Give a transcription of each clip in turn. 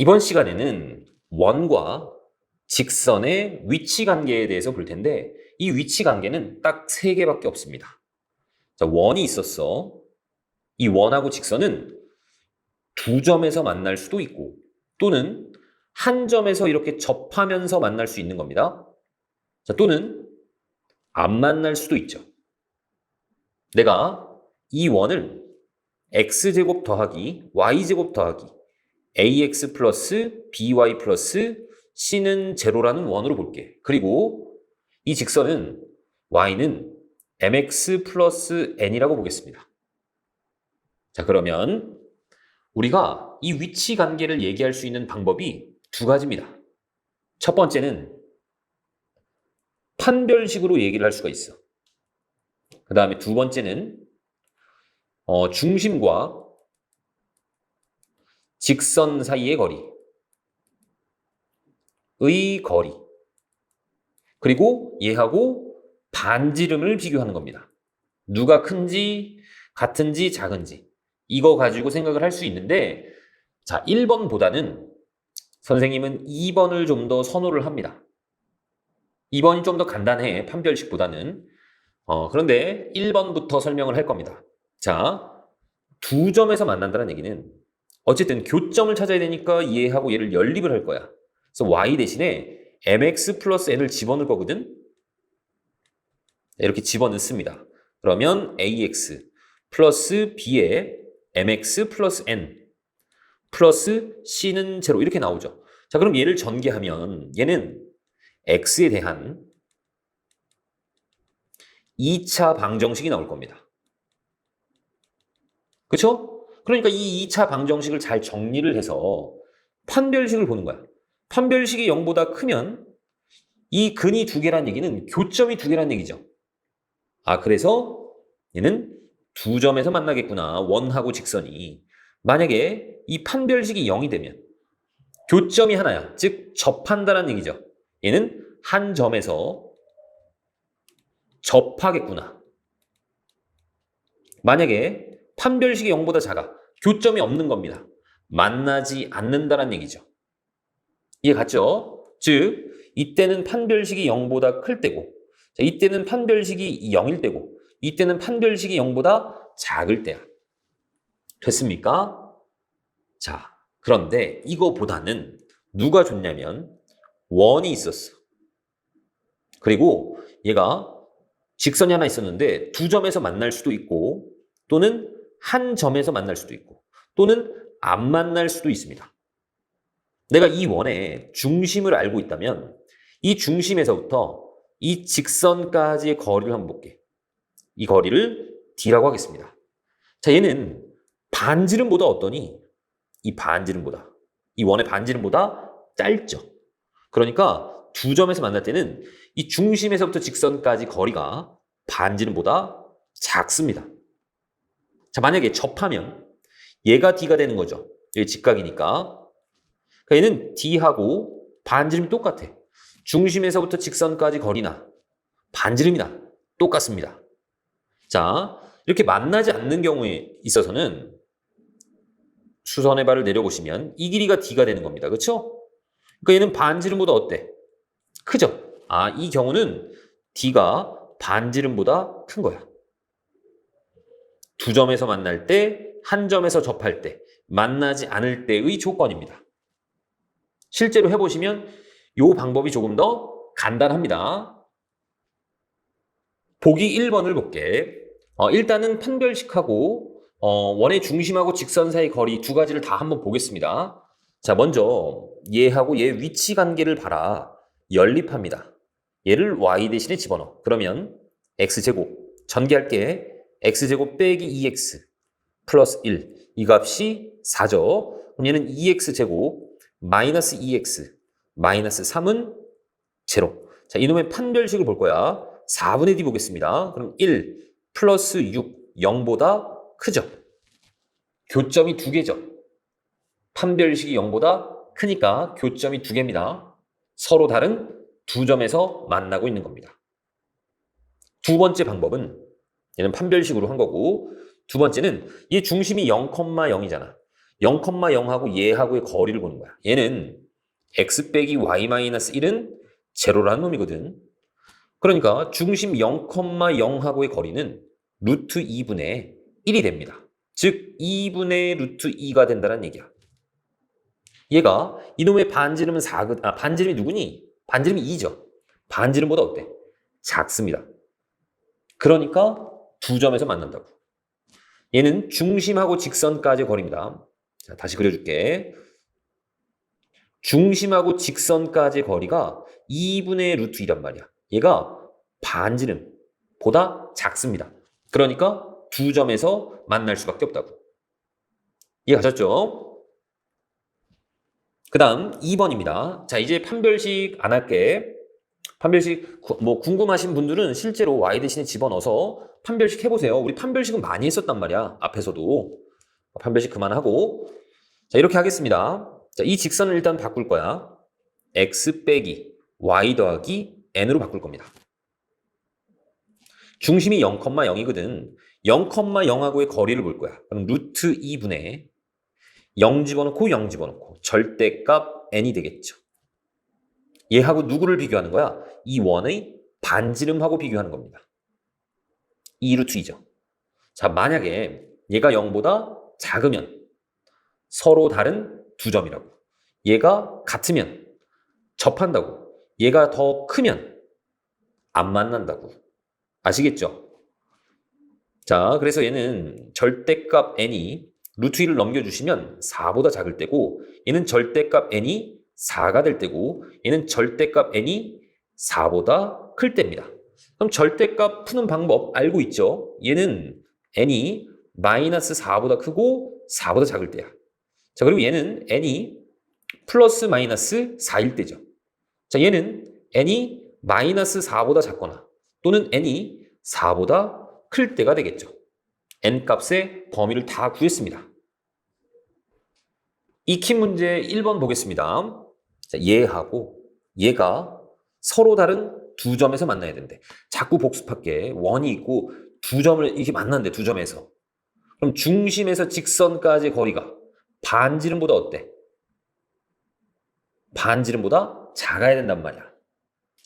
이번 시간에는 원과 직선의 위치 관계에 대해서 볼 텐데 이 위치 관계는 딱 3개밖에 없습니다. 자, 원이 있었어. 이 원하고 직선은 두 점에서 만날 수도 있고 또는 한 점에서 이렇게 접하면서 만날 수 있는 겁니다. 자, 또는 안 만날 수도 있죠. 내가 이 원을 x제곱 더하기 y제곱 더하기 ax 플러스 by 플러스 c는 제로라는 원으로 볼게. 그리고 이 직선은 y는 mx 플러스 n이라고 보겠습니다. 자, 그러면 우리가 이 위치 관계를 얘기할 수 있는 방법이 2가지입니다. 첫 번째는 판별식으로 얘기를 할 수가 있어. 그 다음에 2번째는 중심과 직선 사이의 거리, 그리고 얘하고 반지름을 비교하는 겁니다. 누가 큰지, 같은지, 작은지 이거 가지고 생각을 할 수 있는데, 자, 1번보다는 선생님은 2번을 좀 더 선호를 합니다. 2번이 좀 더 간단해, 판별식보다는. 그런데 1번부터 설명을 할 겁니다. 자, 두 점에서 만난다는 얘기는 어쨌든 교점을 찾아야 되니까 얘하고 얘를 연립을 할 거야. 그래서 y 대신에 mx 플러스 n을 집어넣을 거거든. 이렇게 집어넣습니다. 그러면 ax 플러스 b에 mx 플러스 n 플러스 c는 제로 이렇게 나오죠. 자, 그럼 얘를 전개하면 얘는 x에 대한 2차 방정식이 나올 겁니다. 그렇죠? 그러니까 이 2차 방정식을 잘 정리를 해서 판별식을 보는 거야. 판별식이 0보다 크면 이 근이 2개란 얘기는 교점이 2개란 얘기죠. 그래서 얘는 두 점에서 만나겠구나. 원하고 직선이. 만약에 이 판별식이 0이 되면 교점이 하나야. 즉 접한다는 얘기죠. 얘는 한 점에서 접하겠구나. 만약에 판별식이 0보다 작아. 교점이 없는 겁니다. 만나지 않는다는 얘기죠. 이해 갔죠? 즉 이때는 판별식이 0보다 클 때고, 자, 이때는 판별식이 0일 때고, 이때는 판별식이 0보다 작을 때야. 됐습니까? 자, 그런데 이거보다는 누가 좋냐면 원이 있었어. 그리고 얘가 직선이 하나 있었는데 두 점에서 만날 수도 있고 또는 한 점에서 만날 수도 있고 또는 안 만날 수도 있습니다. 내가 이 원의 중심을 알고 있다면 이 중심에서부터 이 직선까지의 거리를 한번 볼게. 이 거리를 d라고 하겠습니다. 자, 얘는 반지름보다 어떠니? 이 원의 반지름보다 짧죠. 그러니까 두 점에서 만날 때는 이 중심에서부터 직선까지 거리가 반지름보다 작습니다. 자, 만약에 접하면 얘가 d가 되는 거죠. 얘 직각이니까. 그러니까 얘는 d하고 반지름이 똑같아. 중심에서부터 직선까지 거리나 반지름이나 똑같습니다. 자, 이렇게 만나지 않는 경우에 있어서는 수선의 발을 내려보시면 이 길이가 d가 되는 겁니다. 그렇죠? 그러니까 얘는 반지름보다 어때? 크죠? 이 경우는 d가 반지름보다 큰 거야. 두 점에서 만날 때, 한 점에서 접할 때, 만나지 않을 때의 조건입니다. 실제로 해보시면 이 방법이 조금 더 간단합니다. 보기 1번을 볼게. 일단은 판별식하고 원의 중심하고 직선 사이 거리 2가지를 다 한번 보겠습니다. 자, 먼저 얘하고 얘 위치 관계를 봐라. 연립합니다. 얘를 y 대신에 집어넣어. 그러면 x제곱 전개할게. x제곱 빼기 2x 플러스 1. 이 값이 4죠. 그럼 얘는 2x제곱 마이너스 2x 마이너스 3은 제로. 자, 이놈의 판별식을 볼 거야. 4분의 d 보겠습니다. 그럼 1 플러스 6 0보다 크죠. 교점이 2개죠. 판별식이 0보다 크니까 교점이 2개입니다. 서로 다른 두 점에서 만나고 있는 겁니다. 두 번째 방법은 얘는 판별식으로 한 거고, 두 번째는 얘 중심이 0,0이잖아. 0,0하고 얘하고의 거리를 보는 거야. 얘는 x 빼기 y 마이너스 1은 제로라는 놈이거든. 그러니까 중심 0,0하고의 거리는 루트 2분의 1이 됩니다. 즉 2분의 루트 2가 된다는 얘기야. 얘가 이놈의 반지름은 4, 반지름이 누구니? 반지름이 2죠. 반지름보다 어때? 작습니다. 그러니까 두 점에서 만난다고. 얘는 중심하고 직선까지의 거리입니다. 자, 다시 그려줄게. 중심하고 직선까지의 거리가 2분의 루트 2란 말이야. 얘가 반지름보다 작습니다. 그러니까 두 점에서 만날 수밖에 없다고. 이해가셨죠? 그 다음 2번입니다. 자, 이제 판별식 안 할게. 판별식 궁금하신 분들은 실제로 y 대신에 집어넣어서 판별식 해보세요. 우리 판별식은 많이 했었단 말이야. 앞에서도. 판별식 그만하고. 자, 이렇게 하겠습니다. 자, 이 직선을 일단 바꿀 거야. x 빼기 y 더하기 n으로 바꿀 겁니다. 중심이 0,0이거든. 0,0하고의 거리를 볼 거야. 그럼 루트 2분의 0 집어넣고 0 집어넣고 절대값 n이 되겠죠. 얘하고 누구를 비교하는 거야? 이 원의 반지름하고 비교하는 겁니다. 2루트 2죠. 자, 만약에 얘가 0보다 작으면 서로 다른 두 점이라고. 얘가 같으면 접한다고. 얘가 더 크면 안 만난다고. 아시겠죠? 자, 그래서 얘는 절대값 n이 루트 2를 넘겨주시면 4보다 작을 때고, 얘는 절대값 n이 4가 될 때고, 얘는 절대값 n이 4보다 클 때입니다. 그럼 절대값 푸는 방법 알고 있죠? 얘는 n이 마이너스 4보다 크고 4보다 작을 때야. 자, 그리고 얘는 n이 플러스 마이너스 4일 때죠. 자, 얘는 n이 마이너스 4보다 작거나 또는 n이 4보다 클 때가 되겠죠. n 값의 범위를 다 구했습니다. 익힌 문제 1번 보겠습니다. 자, 얘하고 얘가 서로 다른 두 점에서 만나야 된대. 자꾸 복습할게. 원이 있고 두 점을 이렇게 만난대. 두 점에서. 그럼 중심에서 직선까지의 거리가 반지름보다 어때? 반지름보다 작아야 된단 말이야.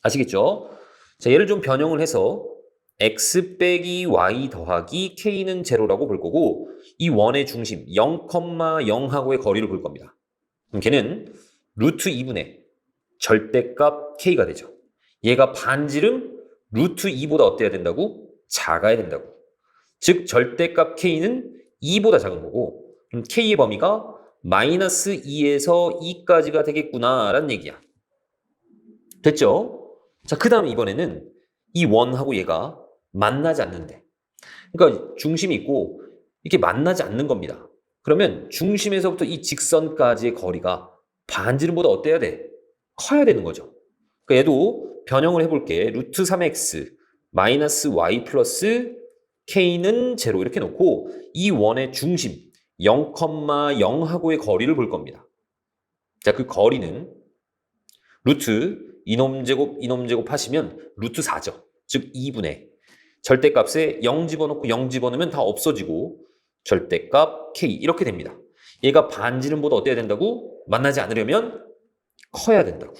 아시겠죠? 자, 얘를 좀 변형을 해서 x 빼기 y 더하기 k는 제로라고 볼 거고, 이 원의 중심 0,0하고의 거리를 볼 겁니다. 그럼 걔는 루트 2분의 절대값 k가 되죠. 얘가 반지름 루트 2보다 어때야 된다고? 작아야 된다고. 즉 절대값 k는 2보다 작은 거고, 그럼 k의 범위가 마이너스 2에서 2까지가 되겠구나 라는 얘기야. 됐죠? 자, 그 다음 이번에는 이 원하고 얘가 만나지 않는데, 그러니까 중심이 있고 이렇게 만나지 않는 겁니다. 그러면 중심에서부터 이 직선까지의 거리가 반지름보다 어때야 돼? 커야 되는 거죠. 그러니까 얘도 변형을 해볼게. 루트 3x 마이너스 y 플러스 k는 제로 이렇게 놓고 이 원의 중심 0,0하고의 거리를 볼 겁니다. 자, 그 거리는 루트 이놈 제곱 하시면 루트 4죠. 즉 2분의 절대값에 0 집어넣고 0 집어넣으면 다 없어지고 절대값 k 이렇게 됩니다. 얘가 반지름보다 어때야 된다고? 만나지 않으려면 커야 된다고.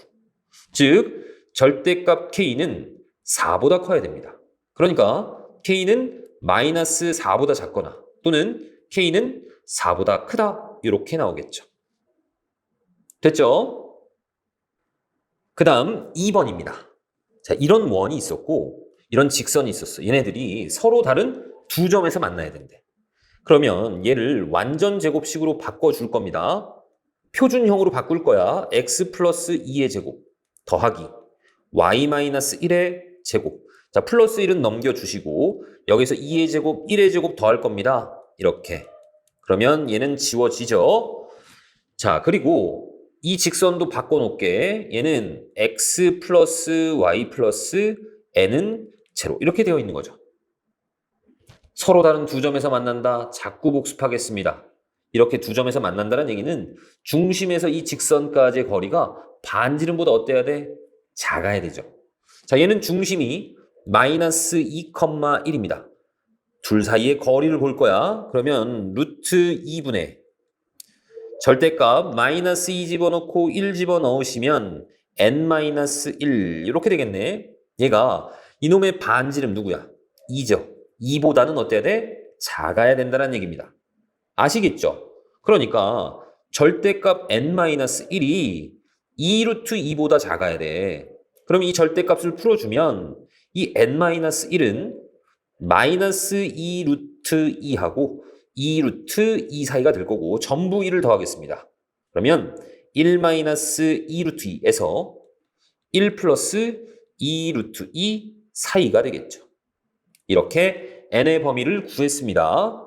즉 절대값 k는 4보다 커야 됩니다. 그러니까 k는 마이너스 4보다 작거나 또는 k는 4보다 크다 이렇게 나오겠죠. 됐죠? 그 다음 2번입니다. 자, 이런 원이 있었고 이런 직선이 있었어. 얘네들이 서로 다른 두 점에서 만나야 된대. 그러면 얘를 완전 제곱식으로 바꿔줄 겁니다. 표준형으로 바꿀 거야. x 플러스 2의 제곱 더하기 y 마이너스 1의 제곱. 자, 플러스 1은 넘겨주시고 여기서 2의 제곱, 1의 제곱 더할 겁니다. 이렇게. 그러면 얘는 지워지죠. 자, 그리고 이 직선도 바꿔놓을게. 얘는 x 플러스 y 플러스 n은 제로 이렇게 되어 있는 거죠. 서로 다른 두 점에서 만난다. 자꾸 복습하겠습니다. 이렇게 두 점에서 만난다는 얘기는 중심에서 이 직선까지의 거리가 반지름보다 어때야 돼? 작아야 되죠. 자, 얘는 중심이 마이너스 2,1입니다. 둘 사이의 거리를 볼 거야. 그러면 루트 2분의 절대값 마이너스 2 집어넣고 1 집어넣으시면 n-1 이렇게 되겠네. 얘가 이놈의 반지름 누구야? 2죠. 2보다는 어때야 돼? 작아야 된다는 얘기입니다. 아시겠죠? 그러니까 절대값 n-1이 2 루트 2보다 작아야 돼. 그럼 이 절대값을 풀어주면 이 n-1은 마이너스 2 루트 2하고 2 루트 2 사이가 될 거고 전부 1을 더하겠습니다. 그러면 1 마이너스 2 루트 2에서 1 플러스 2 루트 2 사이가 되겠죠. 이렇게 n의 범위를 구했습니다.